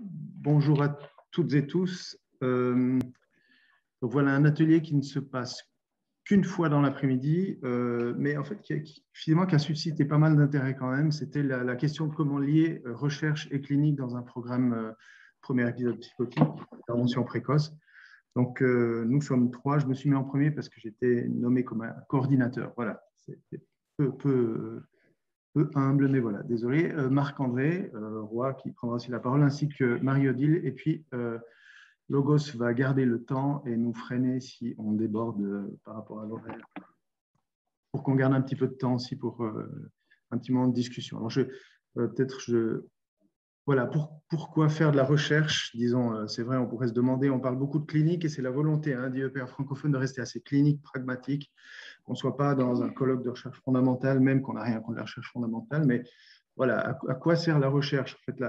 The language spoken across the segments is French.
Bonjour à toutes et tous. Donc voilà un atelier qui ne se passe qu'une fois dans l'après-midi, mais en fait finalement qui a suscité pas mal d'intérêt quand même. C'était la question de comment lier recherche et clinique dans un programme, premier épisode psychotique, intervention précoce. Donc nous sommes trois. Je me suis mis en premier parce que j'étais nommé comme un coordinateur. Voilà, c'était peu humble, mais voilà, désolé. Marc-André Roy qui prendra aussi la parole, ainsi que Marie-Odile. Et puis, Logos va garder le temps et nous freiner si on déborde par rapport à l'horaire, pour qu'on garde un petit peu de temps aussi pour un petit moment de discussion. Alors, voilà, pourquoi faire de la recherche? Disons, c'est vrai, on pourrait se demander, on parle beaucoup de clinique et c'est la volonté d'IEPR francophone de rester assez clinique, pragmatique, qu'on ne soit pas dans un colloque de recherche fondamentale, même qu'on n'a rien contre la recherche fondamentale, mais voilà, à quoi sert la recherche? En fait,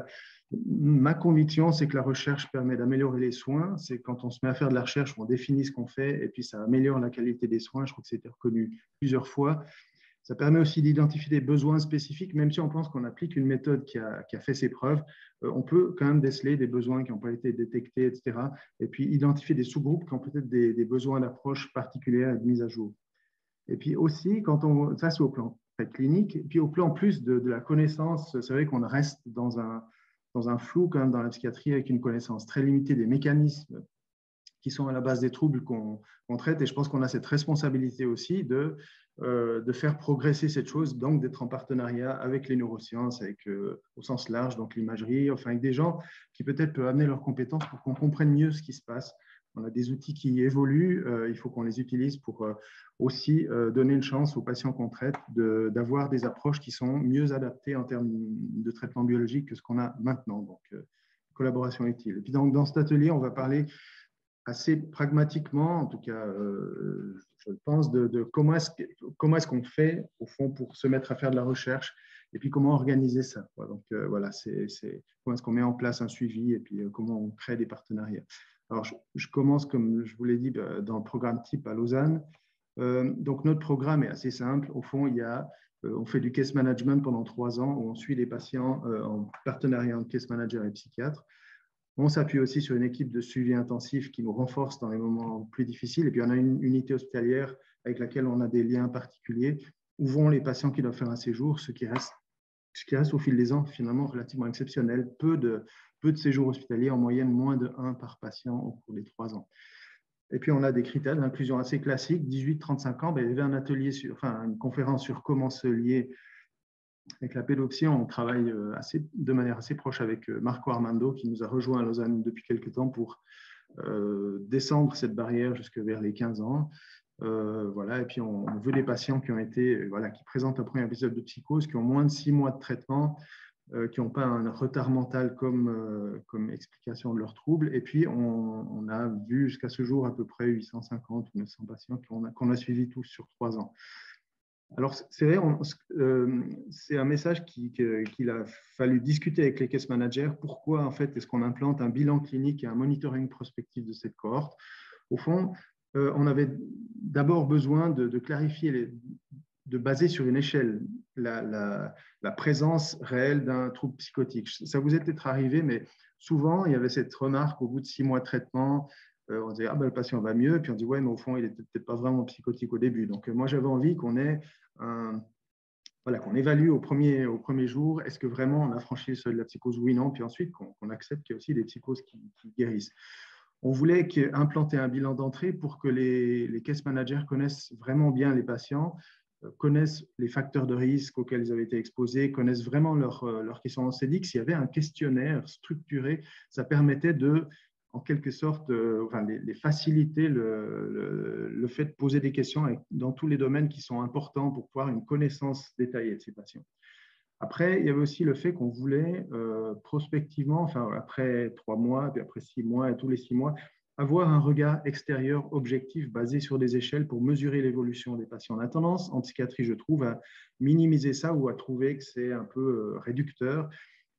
ma conviction, c'est que la recherche permet d'améliorer les soins. C'est quand on se met à faire de la recherche, on définit ce qu'on fait et puis ça améliore la qualité des soins. Je crois que c'était reconnu plusieurs fois. Ça permet aussi d'identifier des besoins spécifiques, même si on pense qu'on applique une méthode qui a fait ses preuves, on peut quand même déceler des besoins qui n'ont pas été détectés, etc. Et puis identifier des sous-groupes qui ont peut-être des besoins d'approche particulière et de mise à jour. Et puis aussi, ça c'est au plan très clinique, et puis au plan plus de la connaissance, c'est vrai qu'on reste dans un flou quand même dans la psychiatrie avec une connaissance très limitée des mécanismes qui sont à la base des troubles qu'on traite. Et je pense qu'on a cette responsabilité aussi de faire progresser cette chose, donc d'être en partenariat avec les neurosciences, au sens large, donc l'imagerie, enfin avec des gens qui peut-être peuvent amener leurs compétences pour qu'on comprenne mieux ce qui se passe. On a des outils qui évoluent, il faut qu'on les utilise pour aussi donner une chance aux patients qu'on traite d'avoir des approches qui sont mieux adaptées en termes de traitement biologique que ce qu'on a maintenant. Donc, collaboration utile. Et puis dans cet atelier, on va parler assez pragmatiquement, en tout cas, je pense, de comment est-ce qu'on fait, au fond, pour se mettre à faire de la recherche, et puis comment organiser ça. Donc, voilà, comment est-ce qu'on met en place un suivi, et puis comment on crée des partenariats. Alors, je commence, comme je vous l'ai dit, dans le programme type à Lausanne. Donc, notre programme est assez simple. Au fond, on fait du case management pendant 3 ans, où on suit les patients en partenariat entre case manager et psychiatre. On s'appuie aussi sur une équipe de suivi intensif qui nous renforce dans les moments plus difficiles. Et puis, on a une unité hospitalière avec laquelle on a des liens particuliers, où vont les patients qui doivent faire un séjour, ce qui reste au fil des ans finalement relativement exceptionnel. Peu de séjours hospitaliers, en moyenne moins de 1 par patient au cours des 3 ans. Et puis, on a des critères d'inclusion assez classiques. 18-35 ans, il y avait un atelier, une conférence sur comment se lier avec la pédopsie. On travaille de manière assez proche avec Marco Armando, qui nous a rejoint à Lausanne depuis quelques temps pour descendre cette barrière jusque vers les 15 ans. Voilà. Et puis, on veut des patients qui qui présentent un premier épisode de psychose, qui ont moins de 6 mois de traitement, qui n'ont pas un retard mental comme explication de leurs troubles. Et puis, on a vu jusqu'à ce jour à peu près 850 ou 900 patients qu'on a suivis tous sur 3 ans. Alors, c'est vrai, c'est un message qu'il a fallu discuter avec les case managers. Pourquoi, en fait, est-ce qu'on implante un bilan clinique et un monitoring prospectif de cette cohorte? Au fond, on avait d'abord besoin de clarifier, de baser sur une échelle la présence réelle d'un trouble psychotique. Ça vous est peut-être arrivé, mais souvent, il y avait cette remarque au bout de 6 mois de traitement. On disait, le patient va mieux, puis on dit, ouais, mais au fond, il n'était peut-être pas vraiment psychotique au début. Donc, moi, j'avais envie qu'on évalue au premier jour, est-ce que vraiment on a franchi le seuil de la psychose, oui, non, puis ensuite qu'on accepte qu'il y a aussi des psychoses qui guérissent. On voulait implanter un bilan d'entrée pour que les case managers connaissent vraiment bien les patients, connaissent les facteurs de risque auxquels ils avaient été exposés, connaissent vraiment leur questionnement. On s'est dit que s'il y avait un questionnaire structuré, ça permettait en quelque sorte, les faciliter le fait de poser des questions dans tous les domaines qui sont importants pour pouvoir une connaissance détaillée de ces patients. Après, il y avait aussi le fait qu'on voulait prospectivement, après 3 mois, puis après 6 mois et tous les 6 mois, avoir un regard extérieur objectif basé sur des échelles pour mesurer l'évolution des patients. On a tendance, en psychiatrie, je trouve, à minimiser ça ou à trouver que c'est un peu réducteur.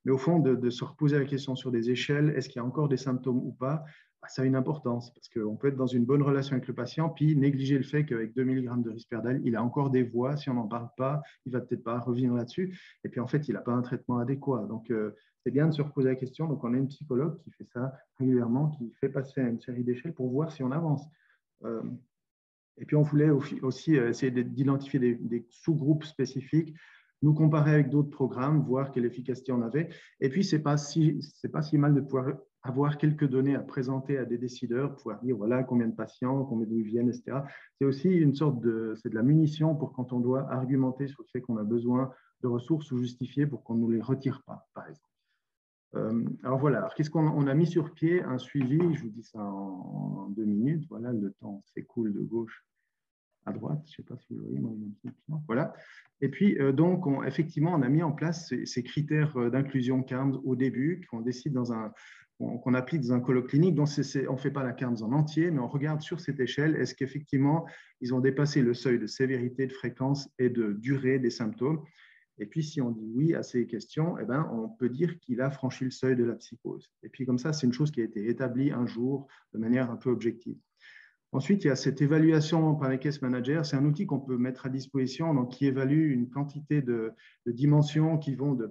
Mais au fond, de se reposer la question sur des échelles, est-ce qu'il y a encore des symptômes ou pas, ça a une importance parce qu'on peut être dans une bonne relation avec le patient, puis négliger le fait qu'avec 2 mg de Risperdal, il a encore des voies. Si on n'en parle pas, il ne va peut-être pas revenir là-dessus. Et puis, en fait, il n'a pas un traitement adéquat. Donc, c'est bien de se reposer la question. Donc, on a une psychologue qui fait ça régulièrement, qui fait passer à une série d'échelles pour voir si on avance. Et puis, on voulait aussi essayer d'identifier des sous-groupes spécifiques, nous comparer avec d'autres programmes, voir quelle efficacité on avait. Et puis, ce n'est pas si mal de pouvoir avoir quelques données à présenter à des décideurs, pouvoir dire voilà combien de patients, combien d'où ils viennent, etc. C'est aussi une sorte c'est de la munition pour quand on doit argumenter sur le fait qu'on a besoin de ressources ou justifier pour qu'on ne nous les retire pas, par exemple. Alors voilà, alors, qu'est-ce qu'on a mis sur pied? Un suivi, je vous dis ça en 2 minutes, voilà, le temps s'écoule de gauche à droite, je ne sais pas si vous voyez, voilà. Et puis, donc, effectivement, on a mis en place ces critères d'inclusion CARMS au début, qu'on décide qu'on applique dans un colloque clinique. Donc, on ne fait pas la CARMS en entier, mais on regarde sur cette échelle, est-ce qu'effectivement, ils ont dépassé le seuil de sévérité, de fréquence et de durée des symptômes. Et puis, si on dit oui à ces questions, eh ben, on peut dire qu'il a franchi le seuil de la psychose. Et puis, comme ça, c'est une chose qui a été établie un jour de manière un peu objective. Ensuite, il y a cette évaluation par les case managers. C'est un outil qu'on peut mettre à disposition, donc qui évalue une quantité de dimensions qui vont des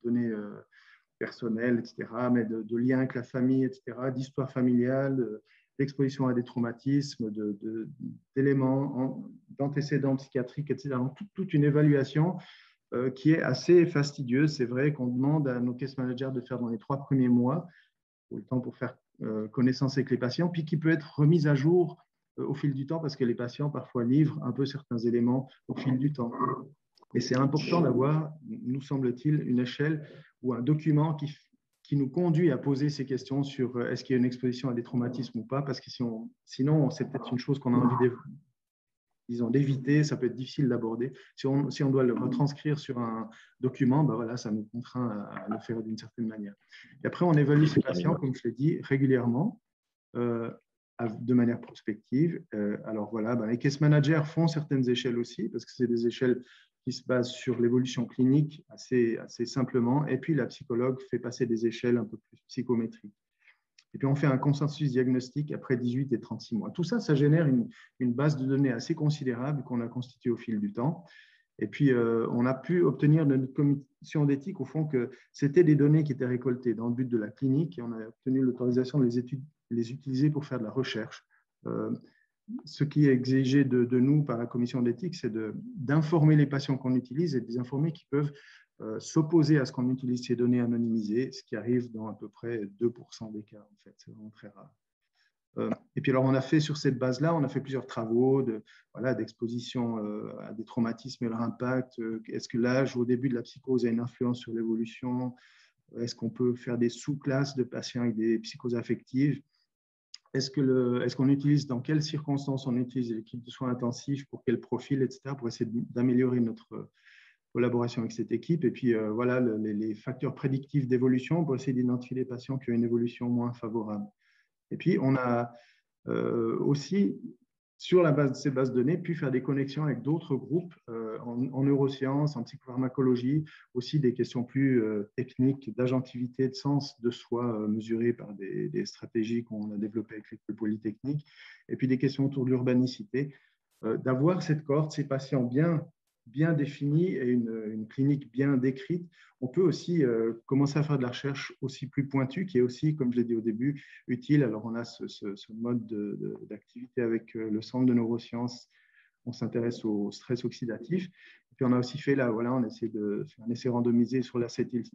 données personnelles, etc., mais de liens avec la famille, etc., d'histoire familiale, d'exposition à des traumatismes, d'éléments, d'antécédents psychiatriques, etc. Donc, toute une évaluation qui est assez fastidieuse. C'est vrai qu'on demande à nos case managers de faire dans les 3 premiers mois, le temps pour faire connaissance avec les patients, puis qui peut être remise à jour au fil du temps parce que les patients parfois livrent un peu certains éléments au fil du temps. Et c'est important d'avoir, nous semble-t-il, une échelle ou un document qui nous conduit à poser ces questions sur est-ce qu'il y a une exposition à des traumatismes ou pas, parce que sinon, c'est peut-être une chose qu'on a envie d'éviter, ça peut être difficile d'aborder. Si on doit le retranscrire sur un document, ben voilà, ça nous contraint à le faire d'une certaine manière. Et après, on évalue ces patients, comme je l'ai dit, régulièrement, de manière prospective. Alors voilà, les case managers font certaines échelles aussi, parce que c'est des échelles qui se basent sur l'évolution clinique assez simplement. Et puis, la psychologue fait passer des échelles un peu plus psychométriques. Et puis, on fait un consensus diagnostique après 18 et 36 mois. Tout ça, ça génère une base de données assez considérable qu'on a constituée au fil du temps. Et puis, on a pu obtenir de notre commission d'éthique, au fond, que c'était des données qui étaient récoltées dans le but de la clinique et on a obtenu l'autorisation de les utiliser pour faire de la recherche. Ce qui est exigé de nous par la commission d'éthique, c'est d'informer les patients qu'on utilise et de les informer qui peuvent s'opposer à ce qu'on utilise ces données anonymisées, ce qui arrive dans à peu près 2% des cas, en fait. C'est vraiment très rare. Et puis alors, on a fait sur cette base-là, on a fait plusieurs travaux d'exposition à des traumatismes et leur impact. Est-ce que l'âge au début de la psychose a une influence sur l'évolution? Est-ce qu'on peut faire des sous-classes de patients avec des psychoses affectives? Est-ce qu'on utilise, dans quelles circonstances on utilise l'équipe de soins intensifs, pour quel profil, etc., pour essayer d'améliorer notre collaboration avec cette équipe. Et puis, voilà, les facteurs prédictifs d'évolution pour essayer d'identifier les patients qui ont une évolution moins favorable. Et puis, on a aussi, sur la base de ces bases de données, pu faire des connexions avec d'autres groupes en neurosciences, en psychopharmacologie, aussi des questions plus techniques d'agentivité, de sens de soi mesurées par des stratégies qu'on a développées avec l'école polytechnique, et puis des questions autour de l'urbanicité, d'avoir cette cohorte, ces patients bien définis et une clinique bien décrite. On peut aussi commencer à faire de la recherche aussi plus pointue, qui est aussi, comme je l'ai dit au début, utile. Alors, on a ce mode d'activité avec le centre de neurosciences. On s'intéresse au stress oxydatif. Et puis, on a aussi fait, là, voilà, on essaie de faire un essai randomisé sur la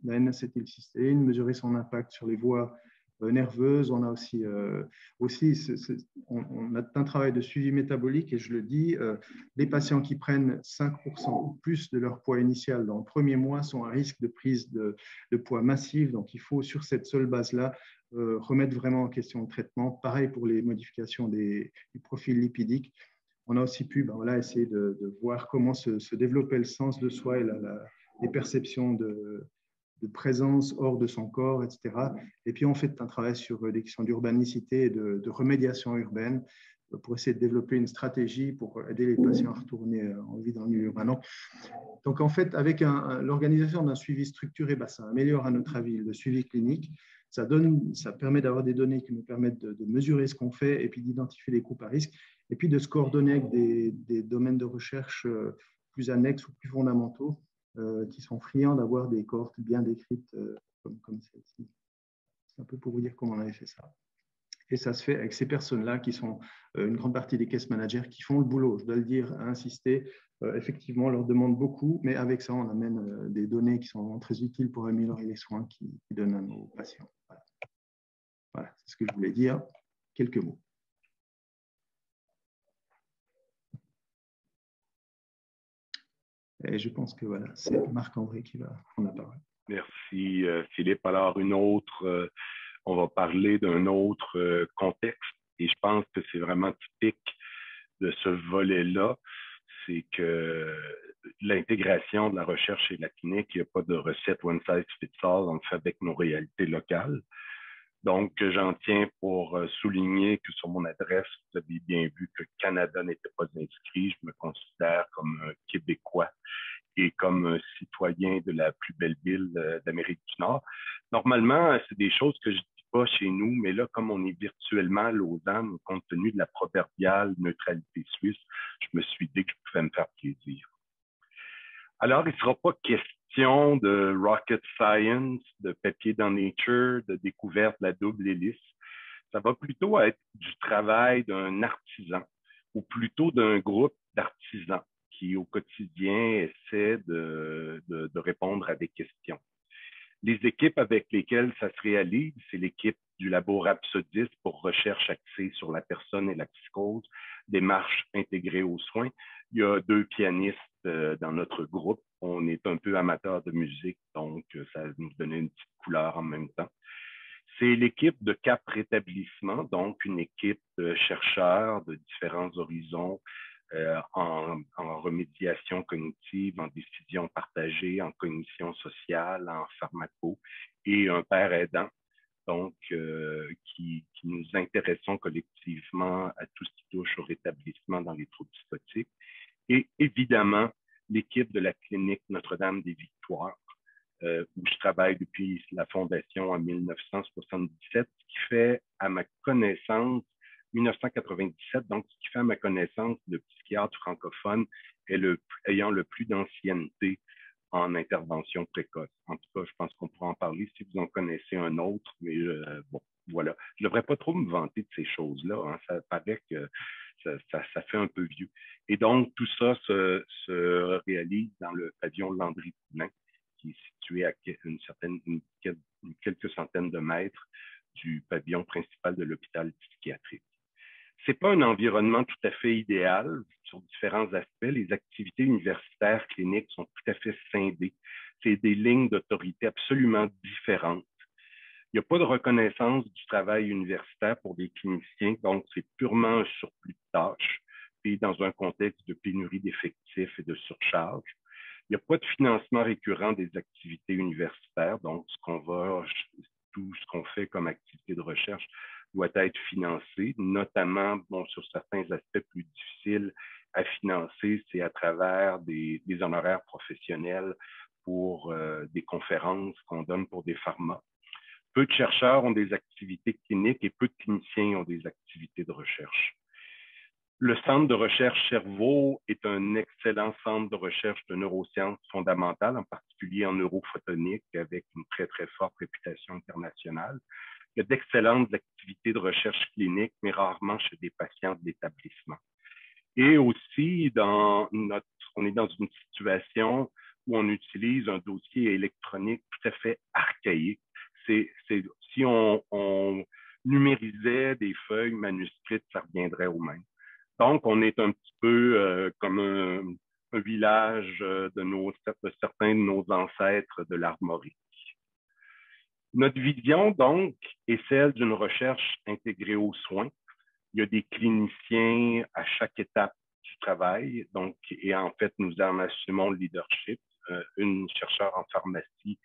N-acétylcystéine, mesurer son impact sur les voies nerveuses. On a aussi on a un travail de suivi métabolique et je le dis, les patients qui prennent 5% ou plus de leur poids initial dans le premier mois sont à risque de prise de poids massif. Donc, il faut, sur cette seule base-là, remettre vraiment en question le traitement. Pareil pour les modifications du profil lipidique. On a aussi pu essayer de voir comment se développer le sens de soi et les perceptions de présence hors de son corps, etc. Et puis, on fait un travail sur des questions d'urbanicité et de remédiation urbaine. pour essayer de développer une stratégie pour aider les patients à retourner en vie dans le milieu urbain. Donc en fait, avec l'organisation d'un suivi structuré, ça améliore à notre avis le suivi clinique. Ça permet d'avoir des données qui nous permettent de mesurer ce qu'on fait et puis d'identifier les groupes à risque et puis de se coordonner avec des domaines de recherche plus annexes ou plus fondamentaux qui sont friands d'avoir des cohortes bien décrites comme celle-ci. C'est un peu pour vous dire comment on avait fait ça. Et ça se fait avec ces personnes-là qui sont une grande partie des case managers qui font le boulot. Je dois le dire, insister. Effectivement, on leur demande beaucoup, mais avec ça, on amène des données qui sont très utiles pour améliorer les soins qu'ils donnent à nos patients. Voilà, c'est ce que je voulais dire. Quelques mots. Et je pense que voilà, c'est Marc-André qui va prendre la parole. Merci, Philippe. Alors, on va parler d'un autre contexte et je pense que c'est vraiment typique de ce volet-là, c'est que l'intégration de la recherche et de la clinique, il n'y a pas de recette one size fits all, on le fait avec nos réalités locales. Donc, j'en tiens pour souligner que sur mon adresse, vous avez bien vu que le Canada n'était pas inscrit. Je me considère comme un Québécois et comme un citoyen de la plus belle ville d'Amérique du Nord. Normalement, c'est des choses que je ne dis pas chez nous, mais là, comme on est virtuellement à Lausanne, compte tenu de la proverbiale neutralité suisse, je me suis dit que je pouvais me faire plaisir. Alors, il ne sera pas question de rocket science, de papier dans Nature, de découverte de la double hélice. Ça va plutôt être du travail d'un artisan ou plutôt d'un groupe d'artisans qui, au quotidien, essaient de répondre à des questions. Les équipes avec lesquelles ça se réalise, c'est l'équipe du Labo Rhapsodis pour recherche axée sur la personne et la psychose, démarche intégrée aux soins. Il y a 2 pianistes dans notre groupe. On est un peu amateurs de musique, donc ça nous donnait une petite couleur en même temps. C'est l'équipe de Cap Rétablissement, donc une équipe de chercheurs de différents horizons en remédiation cognitive, en décision partagée, en cognition sociale, en pharmaco, et un père aidant, donc qui nous intéressons collectivement à tout ce qui touche au rétablissement dans les troubles psychotiques. Et évidemment, l'équipe de la clinique Notre-Dame des Victoires, où je travaille depuis la fondation en 1977, ce qui fait à ma connaissance 1997, donc ce qui fait à ma connaissance le psychiatre francophone ayant le plus d'ancienneté en intervention précoce. En tout cas, je pense qu'on pourra en parler si vous en connaissez un autre, mais bon, voilà. Je ne devrais pas trop me vanter de ces choses-là, hein. Ça paraît que ça fait un peu vieux. Et donc, tout ça se réalise dans le pavillon Landry-Poulain, qui est situé à quelques centaines de mètres du pavillon principal de l'hôpital psychiatrique. Ce n'est pas un environnement tout à fait idéal sur différents aspects. Les activités universitaires cliniques sont tout à fait scindées. C'est des lignes d'autorité absolument différentes. Il n'y a pas de reconnaissance du travail universitaire pour des cliniciens, donc c'est purement un surplus de tâches, et dans un contexte de pénurie d'effectifs et de surcharge. Il n'y a pas de financement récurrent des activités universitaires, donc tout ce qu'on fait comme activité de recherche doit être financé, notamment sur certains aspects plus difficiles à financer, c'est à travers des honoraires professionnels pour des conférences qu'on donne pour des pharma. Peu de chercheurs ont des activités cliniques et peu de cliniciens ont des activités de recherche. Le Centre de recherche Cerveau est un excellent centre de recherche de neurosciences fondamentales, en particulier en neurophotonique, avec une très, très forte réputation internationale. Il y a d'excellentes activités de recherche clinique, mais rarement chez des patients de l'établissement. Et aussi, on est dans une situation où on utilise un dossier électronique tout à fait archaïque. Si on numérisait des feuilles manuscrites, ça reviendrait au même. Donc, on est un petit peu comme un village de certains de nos ancêtres de l'armorique. Notre vision, donc, est celle d'une recherche intégrée aux soins. Il y a des cliniciens à chaque étape du travail, donc, et en fait, nous en assumons le leadership. Une chercheure en pharmacie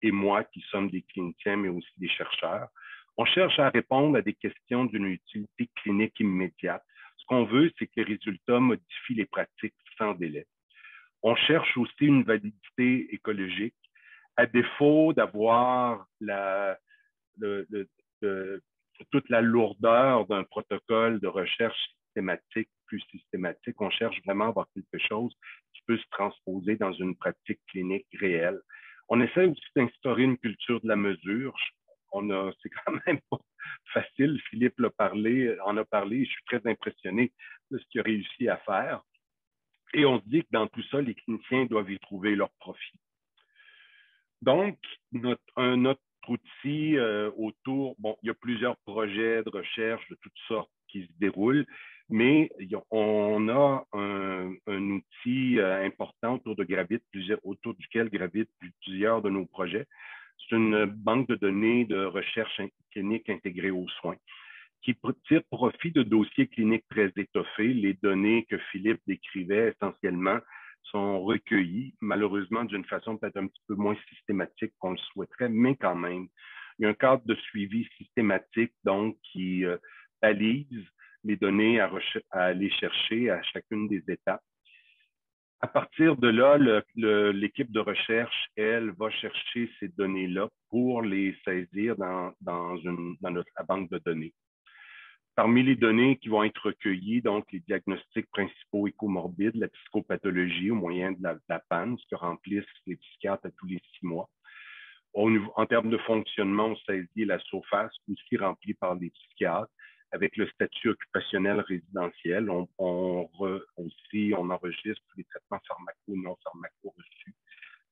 et moi qui sommes des cliniciens, mais aussi des chercheurs. On cherche à répondre à des questions d'une utilité clinique immédiate. Ce qu'on veut, c'est que les résultats modifient les pratiques sans délai. On cherche aussi une validité écologique. À défaut d'avoir toute la lourdeur d'un protocole de recherche systématique, plus systématique, on cherche vraiment à avoir quelque chose qui peut se transposer dans une pratique clinique réelle. On essaie aussi d'instaurer une culture de la mesure. C'est quand même pas facile. Philippe en a parlé. Je suis très impressionné de ce qu'il a réussi à faire. Et on se dit que dans tout ça, les cliniciens doivent y trouver leur profit. Donc, notre outil autour, bon, il y a plusieurs projets de recherche de toutes sortes qui se déroulent, mais on a un outil important autour de Gravit, autour duquel gravitent plusieurs de nos projets. C'est une banque de données de recherche clinique intégrée aux soins qui tire profit de dossiers cliniques très étoffés. Les données que Philippe décrivait essentiellement sont recueillies, malheureusement d'une façon peut-être un petit peu moins systématique qu'on le souhaiterait, mais quand même. Il y a un cadre de suivi systématique, donc, qui balise les données à aller chercher à chacune des étapes. À partir de là, l'équipe de recherche, elle, va chercher ces données-là pour les saisir dans la banque de données. Parmi les données qui vont être recueillies, donc les diagnostics principaux et comorbides, la psychopathologie au moyen de la PAN, ce que remplissent les psychiatres à tous les 6 mois. En termes de fonctionnement, on saisit la SOFAS, aussi remplie par les psychiatres, avec le statut occupationnel résidentiel. On enregistre les traitements pharmaco ou non pharmaco reçus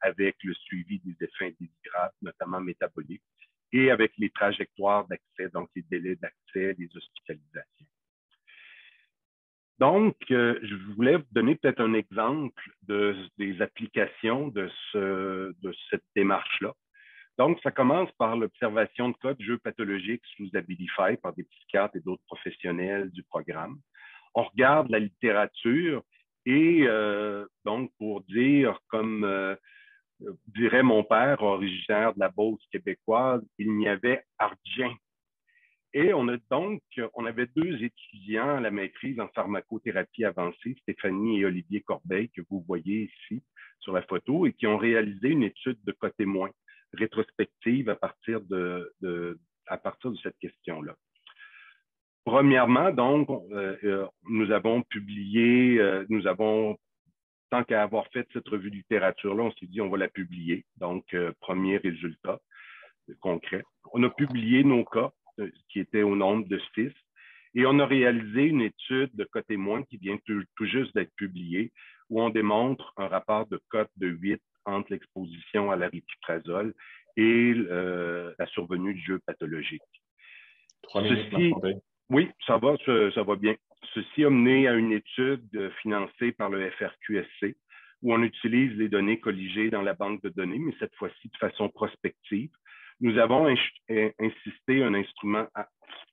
avec le suivi des effets indésirables, notamment métaboliques, et avec les trajectoires d'accès, donc les délais d'accès, les hospitalisations. Donc, je voulais vous donner peut-être un exemple des applications de cette démarche-là. Donc, ça commence par l'observation de cas de jeux pathologiques sous Abilify par des psychiatres et d'autres professionnels du programme. On regarde la littérature et donc, pour dire, comme dirait mon père, originaire de la Beauce québécoise, il n'y avait argent. Et on avait 2 étudiants à la maîtrise en pharmacothérapie avancée, Stéphanie et Olivier Corbeil, que vous voyez ici sur la photo, et qui ont réalisé une étude de cas témoins rétrospective à partir de cette question-là. Premièrement, donc, nous avons publié, tant qu'à avoir fait cette revue de littérature-là, on s'est dit on va la publier. Donc, premier résultat concret. On a publié nos cas qui étaient au nombre de 6 et on a réalisé une étude de cas témoins qui vient tout juste d'être publiée où on démontre un rapport de cote de 8 entre l'exposition à l'aripiprazole et la survenue du jeu pathologique. 3 minutes, oui, ça va bien. Ceci a mené à une étude financée par le FRQSC où on utilise les données colligées dans la banque de données, mais cette fois-ci de façon prospective. Nous avons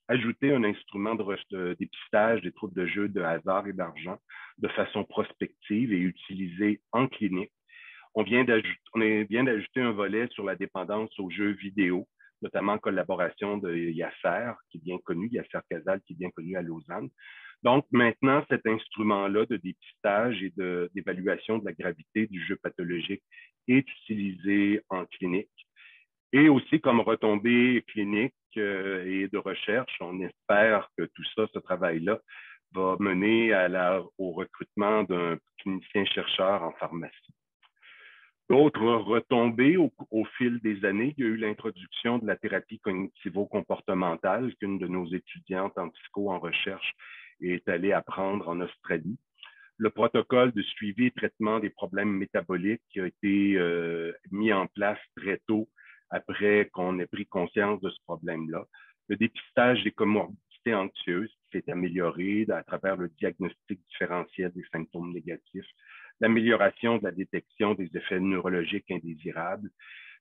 ajouté un instrument de dépistage des troubles de jeu de hasard et d'argent de façon prospective et utilisé en clinique. On vient d'ajouter un volet sur la dépendance aux jeux vidéo, notamment en collaboration de Yasser, qui est bien connu, Yasser Casal, qui est bien connu à Lausanne. Donc, maintenant, cet instrument-là de dépistage et d'évaluation de la gravité du jeu pathologique est utilisé en clinique. Et aussi comme retombée clinique et de recherche, on espère que tout ça, ce travail-là, va mener au recrutement d'un clinicien-chercheur en pharmacie. D'autres retombées au fil des années, il y a eu l'introduction de la thérapie cognitivo-comportementale qu'une de nos étudiantes en psycho en recherche est allée apprendre en Australie. Le protocole de suivi et traitement des problèmes métaboliques qui a été mis en place très tôt après qu'on ait pris conscience de ce problème-là. Le dépistage des comorbidités anxieuses qui s'est amélioré à travers le diagnostic différentiel des symptômes négatifs, l'amélioration de la détection des effets neurologiques indésirables,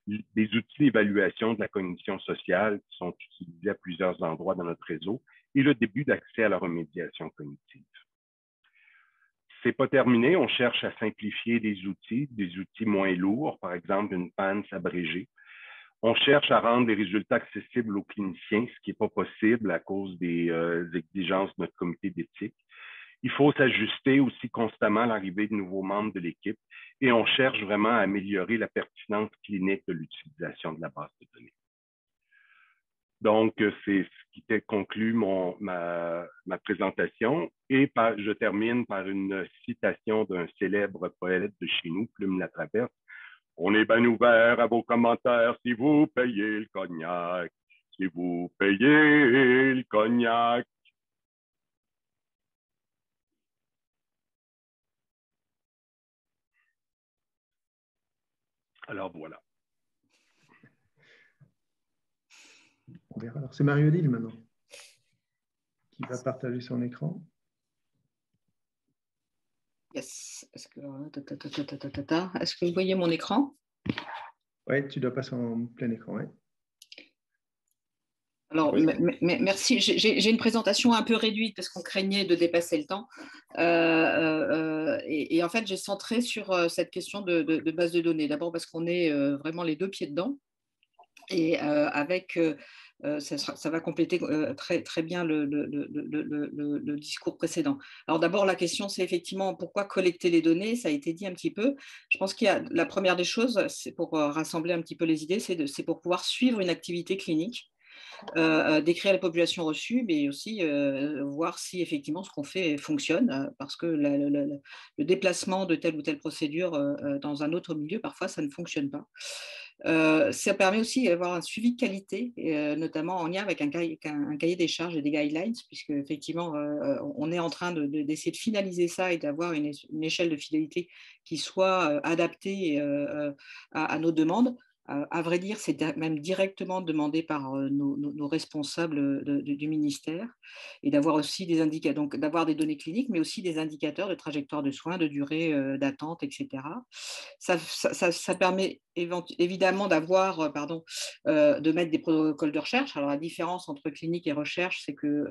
des outils d'évaluation de la cognition sociale qui sont utilisés à plusieurs endroits dans notre réseau et le début d'accès à la remédiation cognitive. C'est pas terminé, on cherche à simplifier des outils moins lourds, par exemple une PANS abrégée. On cherche à rendre les résultats accessibles aux cliniciens, ce qui n'est pas possible à cause des exigences de notre comité d'éthique. Il faut s'ajuster aussi constamment à l'arrivée de nouveaux membres de l'équipe et on cherche vraiment à améliorer la pertinence clinique de l'utilisation de la base de données. Donc, c'est ce qui conclut ma présentation et je termine par une citation d'un célèbre poète de chez nous, Plume Latraverse. On est bien ouvert à vos commentaires si vous payez le cognac, si vous payez le cognac. Alors voilà. On verra. Alors c'est Marie-Odile maintenant qui va partager son écran. Yes. Est-ce que vous voyez mon écran? Oui, tu dois passer en plein écran. Ouais. Alors, oui. Merci. J'ai une présentation un peu réduite parce qu'on craignait de dépasser le temps. Et en fait, j'ai centré sur cette question de base de données. D'abord parce qu'on est vraiment les deux pieds dedans. Et avec, ça va compléter très bien le discours précédent. Alors d'abord, la question, c'est effectivement pourquoi collecter les données. Ça a été dit un petit peu. Je pense qu'il y a la première des choses, c'est pour rassembler un petit peu les idées, c'est pour pouvoir suivre une activité clinique. Décrire les populations reçues, mais aussi voir si effectivement ce qu'on fait fonctionne, parce que le déplacement de telle ou telle procédure dans un autre milieu, parfois, ça ne fonctionne pas. Ça permet aussi d'avoir un suivi de qualité, notamment en lien avec un cahier des charges et des guidelines, puisque effectivement, on est en train d'essayer de finaliser ça et d'avoir une échelle de fidélité qui soit adaptée à nos demandes. À vrai dire, c'est même directement demandé par nos responsables du ministère, et d'avoir aussi des indicateurs, donc d'avoir des données cliniques, mais aussi des indicateurs de trajectoire de soins, de durée d'attente, etc. Ça permet évidemment d'avoir, de mettre des protocoles de recherche. Alors la différence entre clinique et recherche, c'est que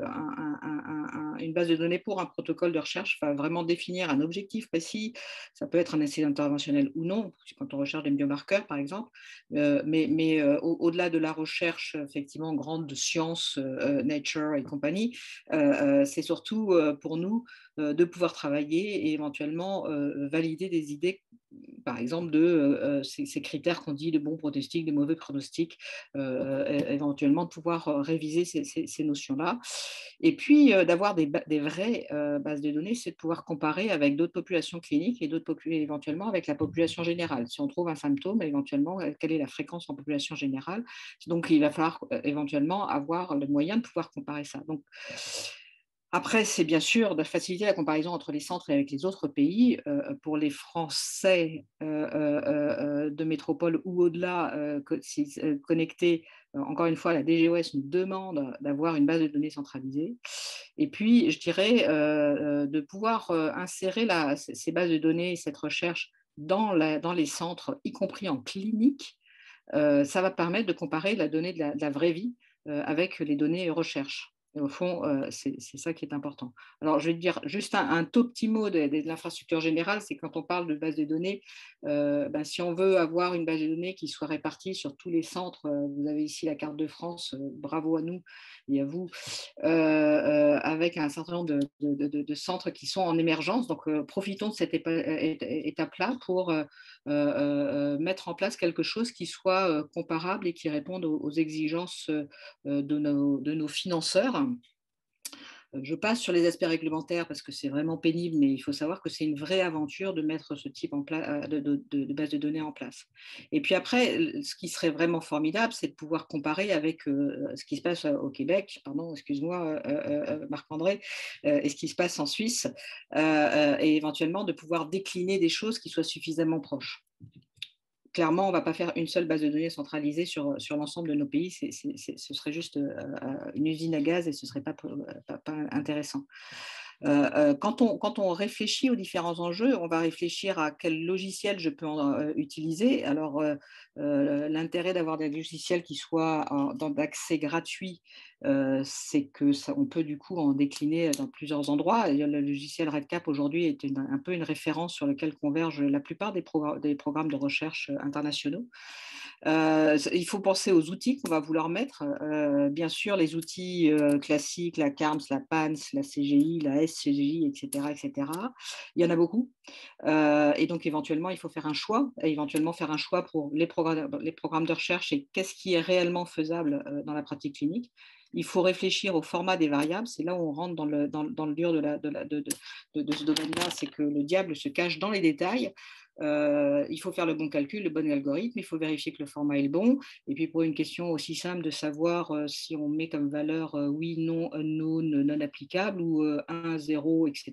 une base de données pour un protocole de recherche va vraiment définir un objectif précis. Ça peut être un essai interventionnel ou non, quand on recherche des biomarqueurs, par exemple. Mais au-delà de la recherche, effectivement, grande de sciences, Nature et compagnie, c'est surtout pour nous de pouvoir travailler et éventuellement valider des idées, par exemple, de ces critères qu'on dit de bons pronostics, de mauvais pronostics, éventuellement de pouvoir réviser ces notions-là. Et puis, d'avoir des vraies bases de données, c'est de pouvoir comparer avec d'autres populations cliniques et éventuellement avec la population générale. Si on trouve un symptôme, éventuellement, quelle est la fréquence en population générale? Donc, il va falloir éventuellement avoir le moyen de pouvoir comparer ça. Donc, après, c'est bien sûr de faciliter la comparaison entre les centres et avec les autres pays. Pour les Français de métropole ou au-delà connectés, encore une fois, la DGOS nous demande d'avoir une base de données centralisée. Et puis, je dirais de pouvoir insérer ces bases de données et cette recherche dans les centres, y compris en clinique. Ça va permettre de comparer la donnée de la vraie vie avec les données recherche. Et au fond, c'est ça qui est important. Alors, je vais dire juste un tout petit mot de l'infrastructure générale, c'est quand on parle de base de données, si on veut avoir une base de données qui soit répartie sur tous les centres, vous avez ici la carte de France, bravo à nous et à vous, avec un certain nombre de centres qui sont en émergence. Donc, profitons de cette étape-là pour mettre en place quelque chose qui soit comparable et qui réponde aux exigences de nos financeurs. Je passe sur les aspects réglementaires parce que c'est vraiment pénible, mais il faut savoir que c'est une vraie aventure de mettre ce type de base de données en place. Et puis après, ce qui serait vraiment formidable, c'est de pouvoir comparer avec ce qui se passe au Québec, pardon, excuse-moi Marc-André, et ce qui se passe en Suisse, et éventuellement de pouvoir décliner des choses qui soient suffisamment proches. Clairement, on ne va pas faire une seule base de données centralisée sur l'ensemble de nos pays. Ce serait juste une usine à gaz et ce ne serait pas intéressant. Quand on réfléchit aux différents enjeux, on va réfléchir à quel logiciel je peux utiliser. Alors, l'intérêt d'avoir des logiciels qui soient d'accès gratuit, c'est qu'on peut du coup en décliner dans plusieurs endroits. Et le logiciel REDCap aujourd'hui est un peu une référence sur lequel convergent la plupart des programmes de recherche internationaux. Il faut penser aux outils qu'on va vouloir mettre. Bien sûr, les outils classiques, la CARMS, la PANS, la CGI, la SCGI, etc., etc. Il y en a beaucoup. Et donc, éventuellement, il faut faire un choix. Et éventuellement, faire un choix pour les programmes de recherche et qu'est-ce qui est réellement faisable dans la pratique clinique. Il faut réfléchir au format des variables. C'est là où on rentre dans le dur de ce domaine-là. C'est que le diable se cache dans les détails. Il faut faire le bon calcul, le bon algorithme, il faut vérifier que le format est le bon. Et puis pour une question aussi simple de savoir si on met comme valeur oui, non, unknown, non applicable ou 1, 0, etc.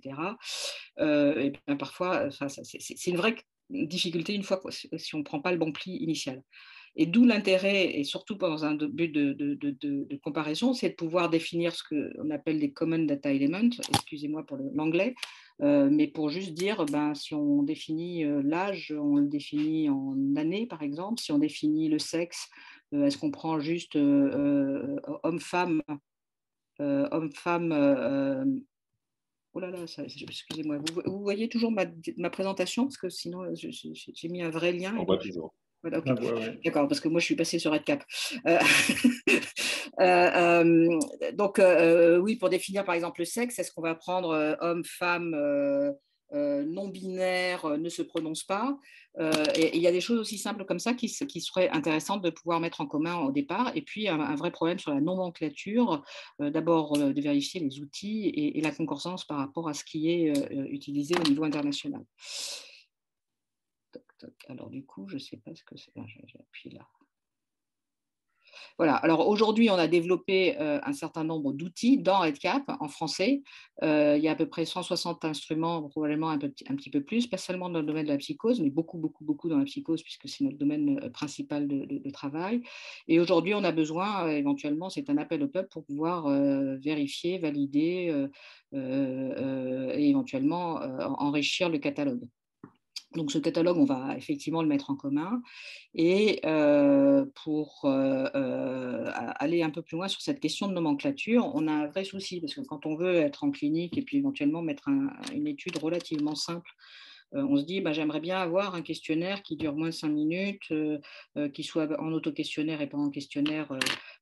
Et bien parfois, c'est une vraie difficulté une fois si on ne prend pas le bon pli initial. Et d'où l'intérêt, et surtout dans un but de comparaison, c'est de pouvoir définir ce qu'on appelle des Common Data Elements, excusez-moi pour l'anglais, mais pour juste dire, si on définit l'âge, on le définit en années, par exemple. Si on définit le sexe, est-ce qu'on prend juste homme-femme oh là là, excusez-moi, vous voyez toujours ma présentation, parce que sinon, j'ai mis un vrai lien. On voit toujours. Voilà, okay. Ouais. D'accord, parce que moi je suis passée sur RedCap. Donc, oui, pour définir par exemple le sexe, est-ce qu'on va prendre homme, femme, non binaire, ne se prononce pas, et il y a des choses aussi simples comme ça qui seraient intéressantes de pouvoir mettre en commun au départ. Et puis un vrai problème sur la nomenclature, d'abord de vérifier les outils et la concordance par rapport à ce qui est utilisé au niveau international. Alors du coup, je ne sais pas ce que c'est. J'ai appuyé là. Voilà. Alors aujourd'hui, on a développé un certain nombre d'outils dans RedCap en français. Il y a à peu près 160 instruments, probablement un petit peu plus, pas seulement dans le domaine de la psychose, mais beaucoup dans la psychose, puisque c'est notre domaine principal de travail. Et aujourd'hui, on a besoin, éventuellement, c'est un appel au peuple pour pouvoir vérifier, valider et éventuellement enrichir le catalogue. Donc, ce catalogue, on va effectivement le mettre en commun. Et pour aller un peu plus loin sur cette question de nomenclature, on a un vrai souci, parce que quand on veut être en clinique et puis éventuellement mettre une étude relativement simple, on se dit, j'aimerais bien avoir un questionnaire qui dure moins de 5 minutes, qui soit en auto-questionnaire et pas en questionnaire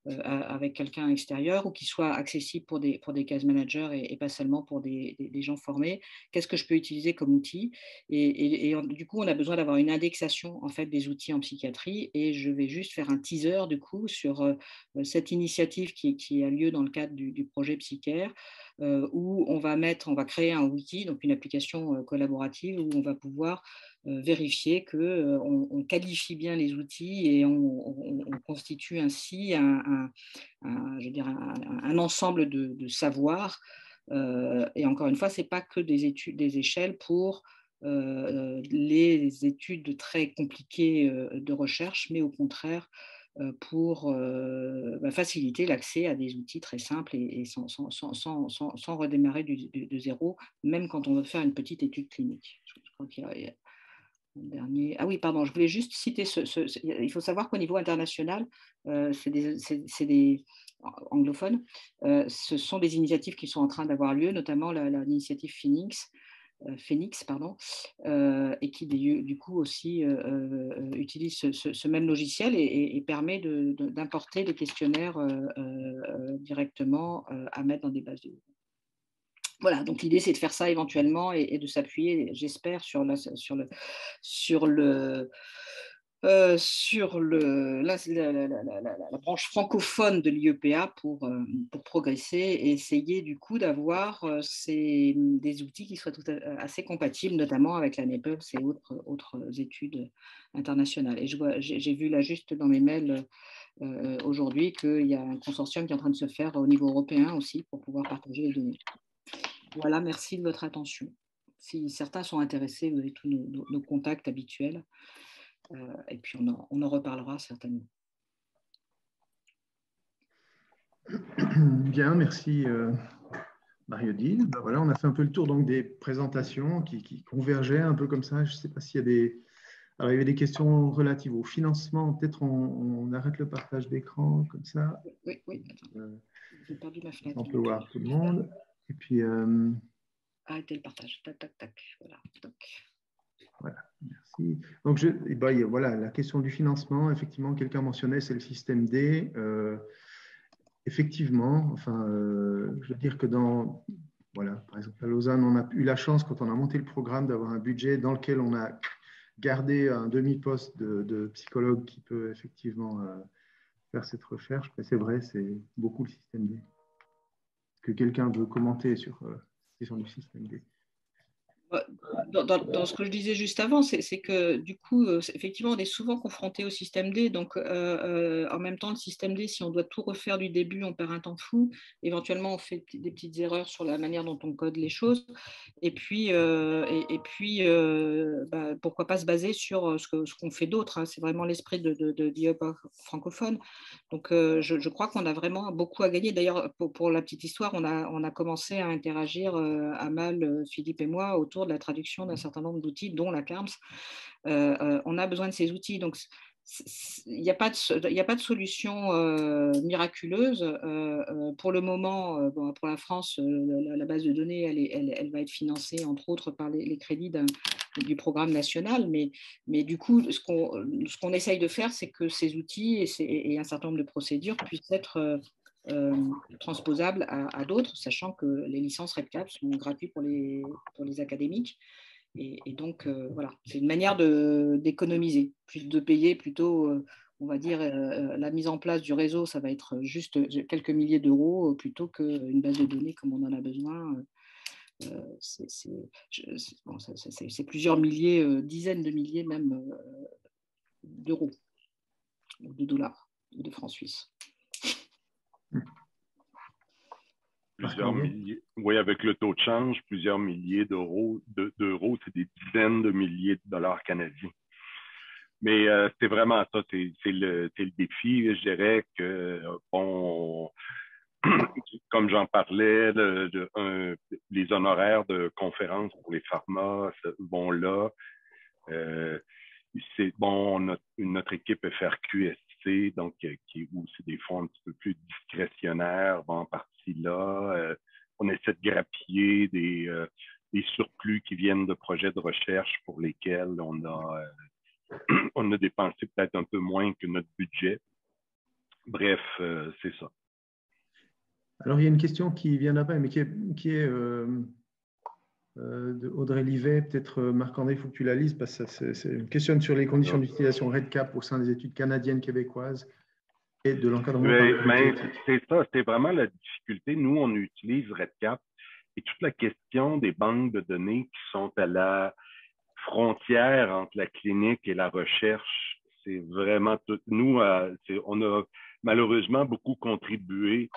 avec quelqu'un extérieur, ou qui soit accessible pour des case managers et pas seulement pour des gens formés. Qu'est-ce que je peux utiliser comme outil? Et du coup, on a besoin d'avoir une indexation en fait, des outils en psychiatrie, et je vais juste faire un teaser du coup sur cette initiative qui a lieu dans le cadre du projet Psycaire, où on va créer un wiki, donc une application collaborative où on va pouvoir vérifier qu'on qualifie bien les outils et on constitue ainsi un ensemble de savoirs. Et encore une fois, ce n'est pas que des échelles pour les études très compliquées de recherche, mais au contraire pour faciliter l'accès à des outils très simples et sans redémarrer de zéro, même quand on veut faire une petite étude clinique. Je crois qu'il y a un dernier. Ah oui, pardon, je voulais juste citer il faut savoir qu'au niveau international, c'est des anglophones, ce sont des initiatives qui sont en train d'avoir lieu, notamment l'initiative Phoenix, et qui du coup aussi utilise ce même logiciel et permet d'importer des questionnaires directement à mettre dans des bases de données. Voilà, donc l'idée c'est de faire ça éventuellement et de s'appuyer, j'espère, sur la branche francophone de l'IEPA pour progresser et essayer du coup d'avoir des outils qui soient assez compatibles, notamment avec la NAPLS et autres études internationales. Et j'ai vu là juste dans mes mails aujourd'hui qu'il y a un consortium qui est en train de se faire au niveau européen aussi pour pouvoir partager les données. Voilà, merci de votre attention. Si certains sont intéressés, vous avez tous nos contacts habituels. Et puis on en reparlera certainement. Bien, merci Marie-Odile. Voilà, on a fait un peu le tour donc, des présentations qui convergeaient un peu comme ça. Je ne sais pas s'il y a des... Alors, il y avait des questions relatives au financement. Peut-être on arrête le partage d'écran comme ça. Oui. J'ai perdu ma fenêtre. On peut voir tout le monde. Et puis... Arrêtez le partage. Tac. Voilà. Tac. Voilà, merci. Donc, voilà, la question du financement, effectivement, quelqu'un mentionnait, c'est le système D. Effectivement, enfin, je veux dire que voilà, par exemple, à Lausanne, on a eu la chance, quand on a monté le programme, d'avoir un budget dans lequel on a gardé un demi-poste de psychologue qui peut effectivement faire cette recherche. Mais c'est vrai, c'est beaucoup le système D. Est-ce que quelqu'un veut commenter sur la question du système D? Dans ce que je disais juste avant, c'est que du coup, effectivement, on est souvent confronté au système D. Donc, en même temps, le système D, si on doit tout refaire du début, on perd un temps fou. Éventuellement, on fait des petites erreurs sur la manière dont on code les choses. Et puis, pourquoi pas se baser sur ce qu'on fait d'autre, hein. C'est vraiment l'esprit de DIOP francophone. Donc, je crois qu'on a vraiment beaucoup à gagner. D'ailleurs, pour la petite histoire, on a commencé à interagir, Amal, Philippe et moi, autour de la traduction d'un certain nombre d'outils, dont la CARMS. On a besoin de ces outils. Donc, il n'y a pas de solution miraculeuse. Pour le moment, pour la France, la base de données, elle va être financée, entre autres, par les crédits du programme national. Mais du coup, ce qu'on essaye de faire, c'est que ces outils et un certain nombre de procédures puissent être transposables à d'autres, sachant que les licences REDCap sont gratuites pour les académiques. Et donc, voilà, c'est une manière d'économiser, plus de payer plutôt, on va dire, la mise en place du réseau, ça va être juste quelques milliers d'euros plutôt qu'une base de données comme on en a besoin. C'est plusieurs milliers, dizaines de milliers même d'euros, ou de dollars, ou de francs suisses. Plusieurs milliers. Oui, avec le taux de change, plusieurs milliers d'euros, c'est des dizaines de milliers de dollars canadiens. Mais c'est vraiment ça, c'est le défi. Je dirais que, bon, comme j'en parlais, les honoraires de conférences pour les pharma vont là. C'est bon, notre équipe FRQSC, donc où c'est des fonds un petit peu plus discrétionnaires, vont en partie là. On essaie de grappiller des surplus qui viennent de projets de recherche pour lesquels on a dépensé peut-être un peu moins que notre budget. Bref, c'est ça. Alors, il y a une question qui vient d'après, mais qui est de Audrey Livet, peut-être Marc-André, il faut que tu la lises, parce que c'est une question sur les conditions d'utilisation REDCap au sein des études canadiennes, québécoises et de l'encadrement par le budget. C'est ça, c'est vraiment la difficulté. Nous, on utilise REDCap et toute la question des banques de données qui sont à la frontière entre la clinique et la recherche, c'est vraiment tout. Nous, on a malheureusement beaucoup contribué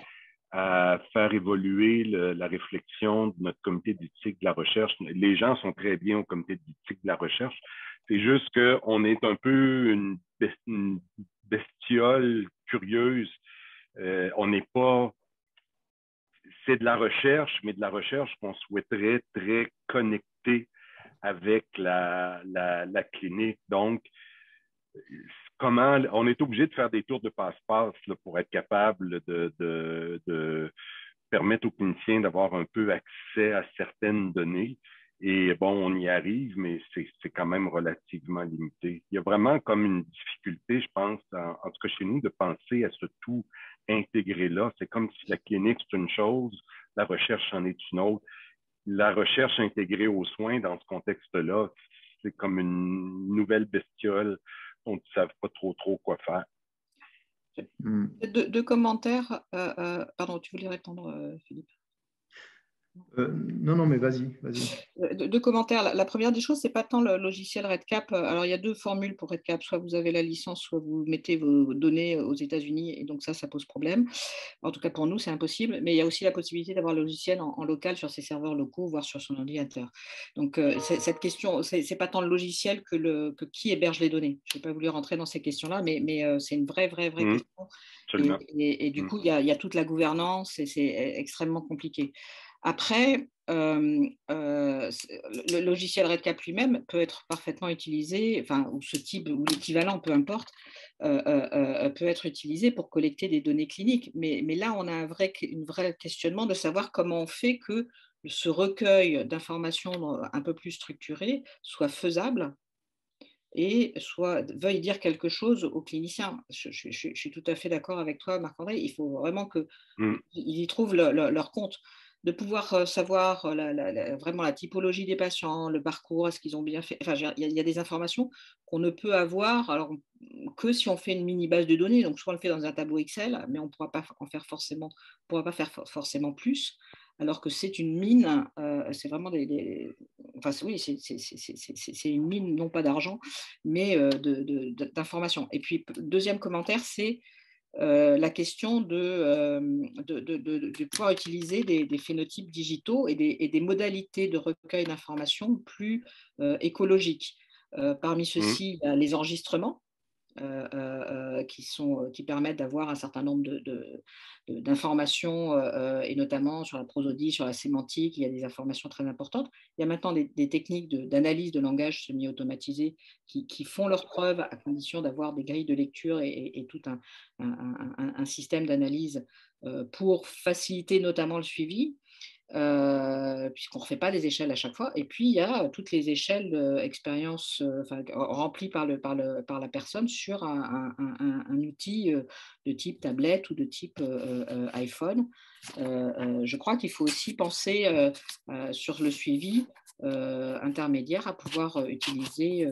à faire évoluer la réflexion de notre comité d'éthique de la recherche. Les gens sont très bien au comité d'éthique de la recherche. C'est juste qu'on est un peu une bestiole curieuse. On n'est pas... C'est de la recherche, mais de la recherche qu'on souhaiterait très connectée avec la clinique. Donc, comment on est obligé de faire des tours de passe-passe pour être capable de permettre aux cliniciens d'avoir un peu accès à certaines données. Et bon, on y arrive, mais c'est quand même relativement limité. Il y a vraiment comme une difficulté, je pense, en tout cas chez nous, de penser à ce tout intégré-là. C'est comme si la clinique, c'est une chose, la recherche en est une autre. La recherche intégrée aux soins dans ce contexte-là, c'est comme une nouvelle bestiole dont ils ne savent pas trop quoi faire. Deux commentaires. Pardon, tu voulais répondre, Philippe? Non, mais vas-y. Deux commentaires. La première des choses, c'est pas tant le logiciel REDCap. Alors, il y a deux formules pour REDCap. Soit vous avez la licence, soit vous mettez vos données aux États-Unis, et donc ça pose problème. En tout cas, pour nous, c'est impossible. Mais il y a aussi la possibilité d'avoir le logiciel en local sur ses serveurs locaux, voire sur son ordinateur. Donc, cette question, c'est pas tant le logiciel que qui héberge les données. Je n'ai pas voulu rentrer dans ces questions-là, mais c'est une vraie question. Et du coup, il y a toute la gouvernance et c'est extrêmement compliqué. Après, le logiciel REDCap lui-même peut être parfaitement utilisé, enfin, ou ce type, ou l'équivalent, peu importe, peut être utilisé pour collecter des données cliniques. Mais là, on a un vrai questionnement de savoir comment on fait que ce recueil d'informations un peu plus structuré soit faisable et veuille dire quelque chose aux cliniciens. Je suis tout à fait d'accord avec toi, Marc-André. Il faut vraiment qu'ils y trouvent leur compte. De pouvoir savoir vraiment la typologie des patients, le parcours, est-ce qu'ils ont bien fait. Enfin, il y a des informations qu'on ne peut avoir alors, que si on fait une mini base de données. Donc, soit on le fait dans un tableau Excel, mais on ne pourra pas forcément plus. Alors que c'est une mine, c'est vraiment enfin, oui, c'est une mine, non pas d'argent, mais d'informations. Et puis, deuxième commentaire, c'est la question de pouvoir utiliser des phénotypes digitaux et des modalités de recueil d'informations plus écologiques. Parmi ceux-ci, il y a les enregistrements. Qui permettent d'avoir un certain nombre d'informations, et notamment sur la prosodie, sur la sémantique, il y a des informations très importantes. Il y a maintenant des techniques d'analyse de langage semi-automatisées qui font leurs preuves à condition d'avoir des grilles de lecture et tout un système d'analyse pour faciliter notamment le suivi. Puisqu'on ne refait pas des échelles à chaque fois. Et puis, il y a toutes les échelles expériences remplies par la personne sur un outil de type tablette ou de type iPhone. Je crois qu'il faut aussi penser sur le suivi intermédiaire à pouvoir utiliser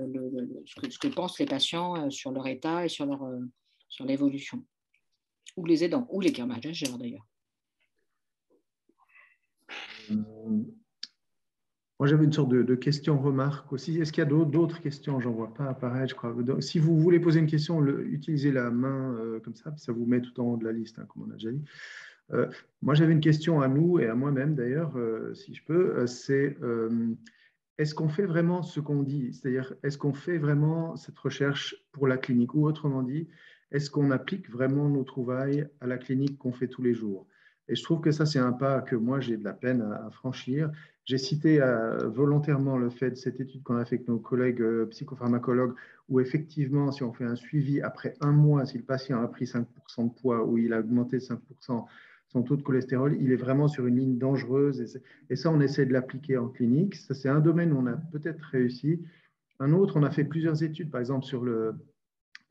ce que pensent les patients sur leur état et sur l'évolution. Ou les aidants, ou les care managers d'ailleurs. Moi, j'avais une sorte de question-remarque aussi. Est-ce qu'il y a d'autres questions? J'en vois pas apparaître, je crois. Si vous voulez poser une question, utilisez la main comme ça vous met tout en haut de la liste, hein, comme on a déjà dit. Moi, j'avais une question à nous et à moi-même d'ailleurs, si je peux. C'est est-ce qu'on fait vraiment ce qu'on dit? C'est-à-dire, est-ce qu'on fait vraiment cette recherche pour la clinique? Ou autrement dit, est-ce qu'on applique vraiment nos trouvailles à la clinique qu'on fait tous les jours? Et je trouve que ça, c'est un pas que moi, j'ai de la peine à franchir. J'ai cité volontairement le fait de cette étude qu'on a fait avec nos collègues psychopharmacologues, où effectivement, si on fait un suivi après un mois, si le patient a pris 5% de poids ou il a augmenté de 5% son taux de cholestérol, il est vraiment sur une ligne dangereuse. Et ça, on essaie de l'appliquer en clinique. Ça, c'est un domaine où on a peut-être réussi. Un autre, on a fait plusieurs études, par exemple sur le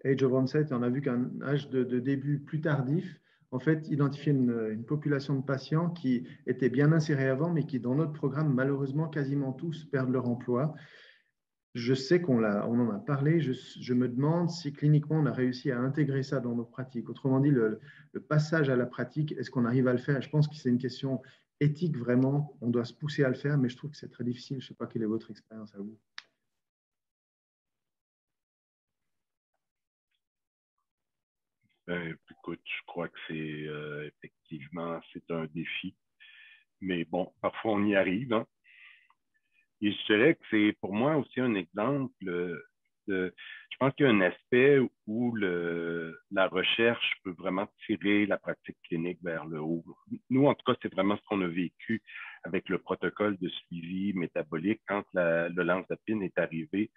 age of onset, et on a vu qu'un âge de début plus tardif, en fait, identifiait une population de patients qui étaient bien insérés avant, mais qui, dans notre programme, malheureusement, quasiment tous perdent leur emploi. Je sais on en a parlé, je me demande si cliniquement on a réussi à intégrer ça dans nos pratiques. Autrement dit, le passage à la pratique, est-ce qu'on arrive à le faire? Je pense que c'est une question éthique vraiment, on doit se pousser à le faire, mais je trouve que c'est très difficile. Je ne sais pas quelle est votre expérience à vous. Écoute, je crois que c'est effectivement, c'est un défi. Mais bon, parfois on y arrive, hein. Et je dirais que c'est pour moi aussi un exemple je pense qu'il y a un aspect où la recherche peut vraiment tirer la pratique clinique vers le haut. Nous, en tout cas, c'est vraiment ce qu'on a vécu avec le protocole de suivi métabolique. Quand le Lanzapine est arrivé,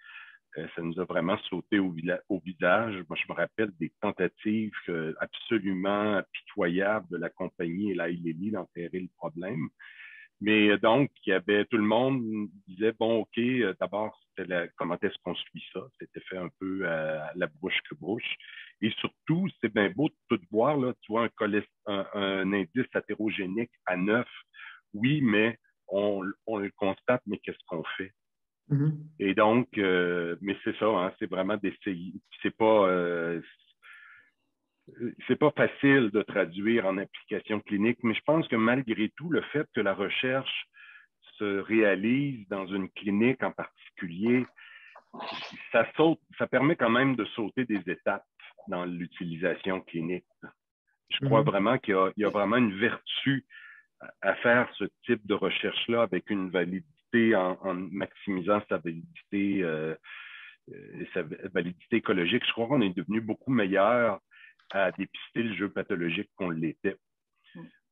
ça nous a vraiment sauté au visage. Moi, je me rappelle des tentatives absolument pitoyables de la compagnie Eli Lilly d'enterrer le problème. Mais donc, il y avait tout le monde disait bon, OK, d'abord, comment est-ce qu'on suit ça? C'était fait un peu à la bouche que bouche. Et surtout, c'est bien beau de tout voir, là, tu vois, un indice hétérogénique à 9. Oui, mais on le constate, mais qu'est-ce qu'on fait? Mm-hmm. Et donc, mais c'est ça, hein, c'est vraiment d'essayer. C'est pas facile de traduire en application clinique, mais je pense que malgré tout, le fait que la recherche se réalise dans une clinique en particulier, ça permet quand même de sauter des étapes dans l'utilisation clinique. Je crois vraiment qu'il y a vraiment une vertu à faire ce type de recherche-là avec une validité en maximisant sa validité écologique. Je crois qu'on est devenu beaucoup meilleur à dépister le jeu pathologique qu'on l'était.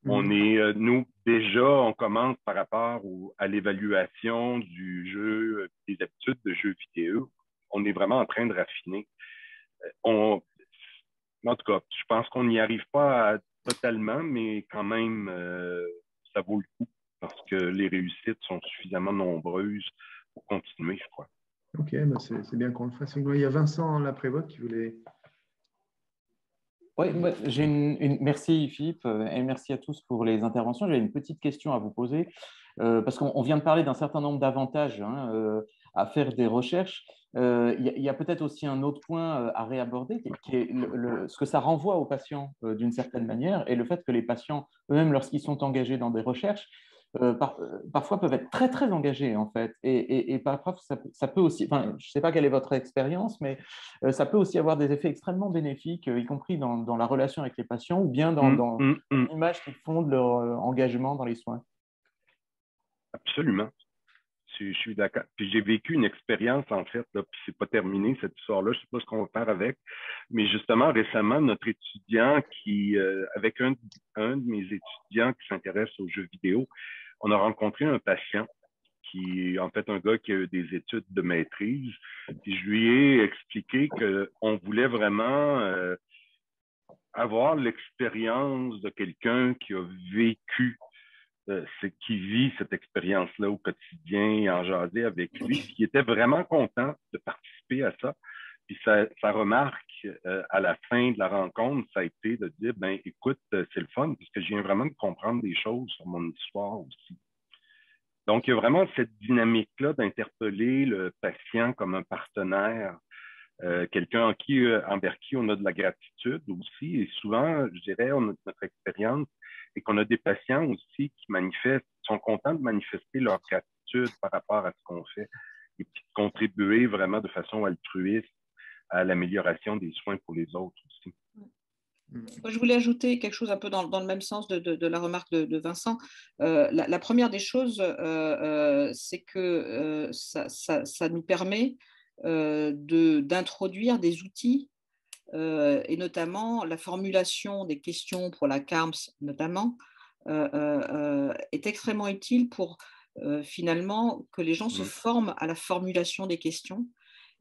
Nous, déjà, on commence par rapport à l'évaluation du jeu, des habitudes de jeu vidéo. On est vraiment en train de raffiner. En tout cas, je pense qu'on n'y arrive pas totalement, mais quand même, ça vaut le coup. parce que les réussites sont suffisamment nombreuses pour continuer, je crois. OK, ben c'est bien qu'on le fasse. Il y a Vincent Laprévote qui voulait… Oui, merci Philippe et merci à tous pour les interventions. J'ai une petite question à vous poser parce qu'on vient de parler d'un certain nombre d'avantages à faire des recherches. Il y a peut-être aussi un autre point à réaborder qui est ce que ça renvoie aux patients d'une certaine manière et le fait que les patients eux-mêmes, lorsqu'ils sont engagés dans des recherches, parfois peuvent être très très engagés en fait et parfois ça peut aussi, enfin, je ne sais pas quelle est votre expérience, mais ça peut aussi avoir des effets extrêmement bénéfiques, y compris dans la relation avec les patients ou bien dans l'image qu'ils font de leur engagement dans les soins. Absolument. Je suis d'accord. Puis j'ai vécu une expérience, en fait, là, puis c'est pas terminé cette histoire-là, je sais pas ce qu'on va faire avec, mais justement, récemment, notre étudiant avec un de mes étudiants qui s'intéresse aux jeux vidéo, on a rencontré un patient qui est en fait un gars qui a eu des études de maîtrise, puis je lui ai expliqué qu'on voulait vraiment avoir l'expérience de quelqu'un qui a vécu qui vit cette expérience-là au quotidien et en jaser avec lui, puis qui était vraiment content de participer à ça. Puis sa remarque à la fin de la rencontre, ça a été de dire, ben écoute, c'est le fun, parce que je viens vraiment de comprendre des choses sur mon histoire aussi. Donc, il y a vraiment cette dynamique-là d'interpeller le patient comme un partenaire, quelqu'un envers qui on a de la gratitude aussi. Et souvent, je dirais, notre expérience et qu'on a des patients aussi qui sont contents de manifester leur gratitude par rapport à ce qu'on fait et puis de contribuer vraiment de façon altruiste à l'amélioration des soins pour les autres aussi. Moi, je voulais ajouter quelque chose un peu dans le même sens de la remarque de Vincent. La première des choses, c'est que ça nous permet d'introduire des outils et notamment la formulation des questions pour la CARMS notamment est extrêmement utile pour finalement que les gens se forment à la formulation des questions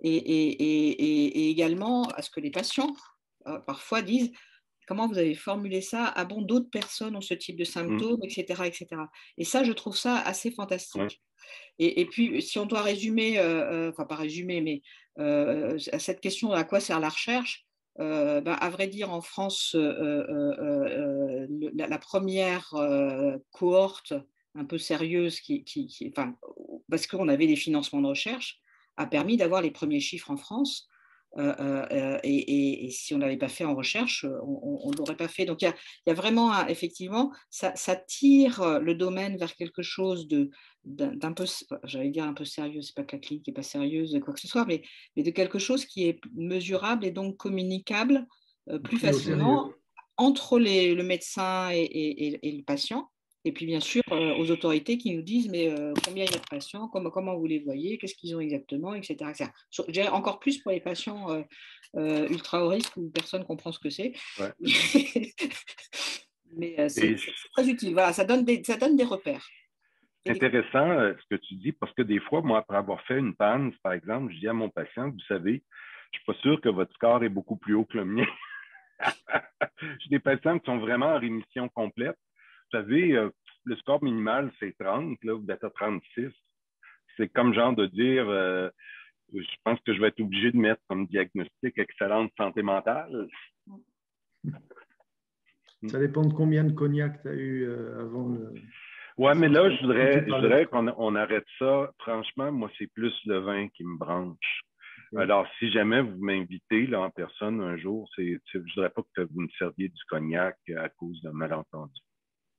et également à ce que les patients parfois disent comment vous avez formulé ça? Ah bon, d'autres personnes ont ce type de symptômes, etc., etc. Et ça, je trouve ça assez fantastique. Et puis, si on doit résumer, enfin pas résumer, mais à cette question à quoi sert la recherche, à vrai dire, en France, la première cohorte un peu sérieuse, enfin, parce qu'on avait des financements de recherche, a permis d'avoir les premiers chiffres en France. Et si on ne l'avait pas fait en recherche, on ne l'aurait pas fait. Donc, il y a vraiment, effectivement, ça tire le domaine vers quelque chose d'un peu, j'allais dire un peu sérieux, c'est pas que la clinique n'est pas sérieuse, quoi que ce soit, mais de quelque chose qui est mesurable et donc communicable plus facilement entre le médecin et le patient. Et puis, bien sûr, aux autorités qui nous disent mais combien il y a de patients, comment vous les voyez, qu'est-ce qu'ils ont exactement, etc. etc. Je dirais encore plus pour les patients ultra haut risque où personne ne comprend ce que c'est. Ouais. Mais c'est très utile. Voilà, ça donne des repères. C'est intéressant ce que tu dis parce que des fois, moi, après avoir fait une panne, par exemple, je dis à mon patient, vous savez, je ne suis pas sûr que votre score est beaucoup plus haut que le mien. J'ai des patients qui sont vraiment en rémission complète. Vous savez, le score minimal, c'est 30, là, vous êtes à 36. C'est comme genre de dire, je pense que je vais être obligé de mettre comme diagnostic excellente santé mentale. Ça dépend de combien de cognac tu as eu avant le… Ouais, mais là, je voudrais qu'on arrête ça. Franchement, moi, c'est plus le vin qui me branche. Oui. Alors, si jamais vous m'invitez là, en personne un jour, je ne voudrais pas que vous me serviez du cognac à cause d'un malentendu.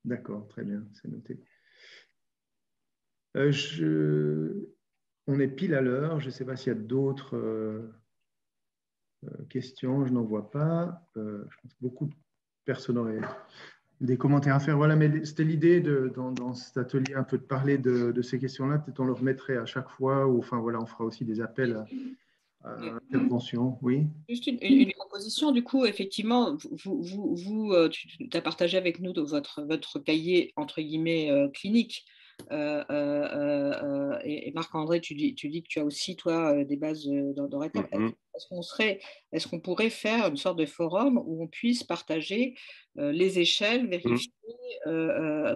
D'accord, très bien, c'est noté. On est pile à l'heure. Je ne sais pas s'il y a d'autres questions. Je n'en vois pas. Je pense que beaucoup de personnes auraient des commentaires à faire. Voilà, mais c'était l'idée dans cet atelier un peu de parler de ces questions-là. Peut-être on le remettrait à chaque fois. Ou enfin voilà, on fera aussi des appels à intervention. Oui. Juste une proposition, du coup, effectivement, tu as partagé avec nous votre cahier, entre guillemets, clinique. Et Marc-André, tu dis que tu as aussi, toi, des bases dans RedCap. Est-ce qu'on pourrait faire une sorte de forum où on puisse partager les échelles, vérifier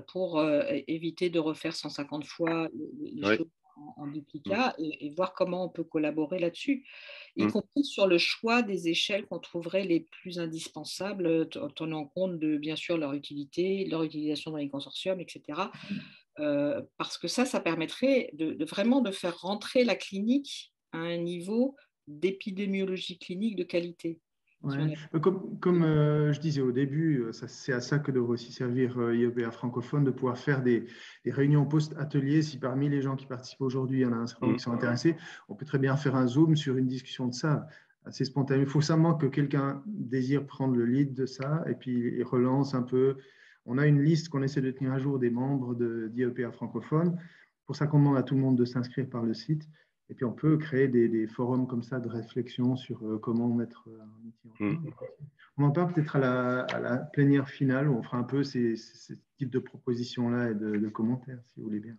pour éviter de refaire 150 fois les choses en duplicat et voir comment on peut collaborer là-dessus, y compris sur le choix des échelles qu'on trouverait les plus indispensables, en tenant compte de, bien sûr, leur utilité, leur utilisation dans les consortiums, etc. Parce que ça permettrait vraiment de faire rentrer la clinique à un niveau d'épidémiologie clinique de qualité. Ouais. Comme je disais au début, c'est à ça que devrait aussi servir IEPA francophone, de pouvoir faire des réunions post-ateliers. Si parmi les gens qui participent aujourd'hui, il y en a un certain nombre qui sont intéressés, on peut très bien faire un Zoom sur une discussion de ça, assez spontané. Il faut simplement que quelqu'un désire prendre le lead de ça et puis il relance un peu. On a une liste qu'on essaie de tenir à jour des membres d'IEPA francophone. Pour ça qu'on demande à tout le monde de s'inscrire par le site. Et puis, on peut créer des forums comme ça de réflexion sur comment mettre un outil en place. On en parle peut-être à la plénière finale où on fera un peu ces types de propositions-là et de commentaires, si vous voulez bien.